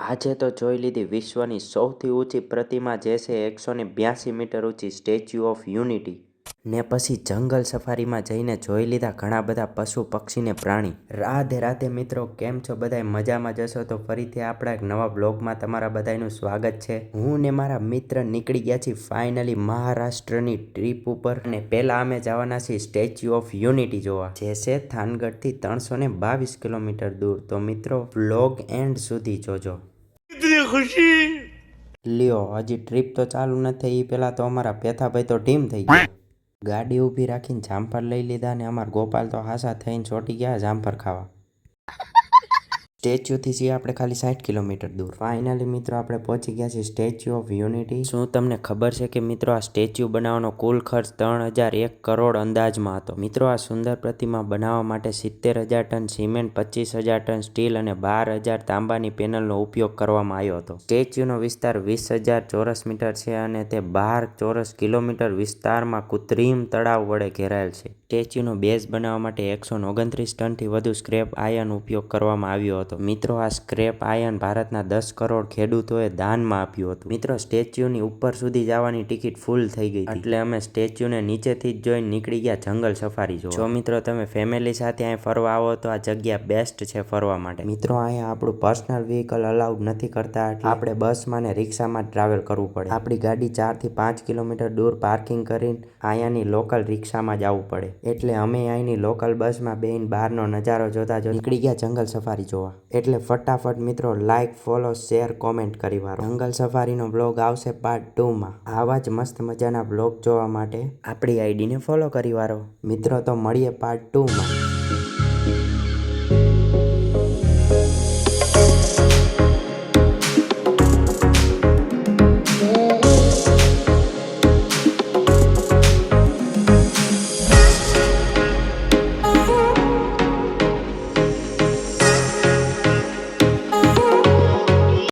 આજે તો જોઈ લીધી વિશ્વની સૌથી ઊંચી પ્રતિમા જે છે 182 મીટર ઊંચી સ્ટેચ્યુ ઓફ યુનિટી ને પછી જંગલ સફારીમાં જઈને જોઈ લીધા ઘણા બધા પશુ પક્ષી ને પ્રાણી। રાધે રાધે મિત્રો, કેમ છો બધાય? મજામાં જશો તો ફરીથી આપણા એક નવા બ્લોગમાં તમારા બધાનું સ્વાગત છે। હું ને મારા મિત્ર નીકળી ગયા છીએ ફાઇનલી મહારાષ્ટ્રની ટ્રીપ ઉપર અને પહેલા અમે જવાના છીએ સ્ટેચ્યુ ઓફ યુનિટી જોવા, જે છે થાનગઢથી 322 કિલોમીટર દૂર। તો મિત્રો બ્લોગ એન્ડ સુધી જોજો। લ્યો, હજી ટ્રીપ તો ચાલુ નથી થઈ, એ પેલા તો અમારા પેથાભાઈ તો ટીમ થઈ ગયા। ગાડી ઊભી રાખીને જામફળ લઈ લીધા અને અમારા ગોપાલ તો હાસા થઈને ચોટી ગયા જામફળ ખાવા। સ્ટેચ્યુથી છીએ આપણે ખાલી 60 કિલોમીટર દૂર। ફાઇનલી મિત્રો આપણે પહોંચી ગયા છીએ સ્ટેચ્યુ ઓફ યુનિટી। શું તમને ખબર છે કે મિત્રો આ સ્ટેચ્યુ બનાવવાનો કુલ ખર્ચ 3001 કરોડ અંદાજમાં હતો। મિત્રો આ સુંદર પ્રતિમા બનાવવા માટે 70,000 ટન સિમેન્ટ, 25,000 ટન સ્ટીલ અને 12,000 તાંબાની પેનલનો ઉપયોગ કરવામાં આવ્યો હતો। સ્ટેચ્યુનો વિસ્તાર 20,000 ચોરસ મીટર છે અને તે 12 ચોરસ કિલોમીટર વિસ્તારમાં કૃત્રિમ તળાવ વડે ઘેરાયેલ છે। સ્ટેચ્યુનો બેઝ બનાવવા માટે 129 ટનથી વધુ સ્ક્રેપ આયર્ન ઉપયોગ કરવામાં આવ્યો હતો। મિત્રો આ સ્ક્રેપ આયર્ન ભારતના 10 કરોડ ખેડૂતોએ દાનમાં આપ્યું હતું। મિત્રો સ્ટેચ્યુની ઉપર સુધી જવાની ટિકિટ ફૂલ થઈ ગઈ હતી, એટલે અમે સ્ટેચ્યુને નીચેથી જ જોઈને નીકળી ગયા જંગલ સફારી જોવા। જો મિત્રો તમે ફેમિલી સાથે અહીં ફરવા આવો તો આ જગ્યા બેસ્ટ છે ફરવા માટે। મિત્રો અહીંયા આપણું પર્સનલ વ્હીકલ અલાઉડ નથી કરતા, એટલે આપણે બસમાં ને રિક્ષામાં ટ્રાવેલ કરવું પડે। આપણી ગાડી 4 થી 5 કિલોમીટર દૂર પાર્કિંગ કરીને અહીંયાની લોકલ રિક્ષામાં જવું પડે, એટલે અમે અહીંની લોકલ બસમાં બેહીને બહારનો નજારો જોતા નીકળી ગયા જંગલ સફારી જોવા। એટલે ફટાફટ મિત્રો લાઈક, ફોલો, શેર, કોમેન્ટ કરી વાળો। જંગલ સફારીનો બ્લોગ આવશે પાર્ટ 2માં। આવા જ મસ્ત મજાના બ્લોગ જોવા માટે આપણી આઈડીને ફોલો કરી વાળો। મિત્રો તો મળીએ પાર્ટ 2માં।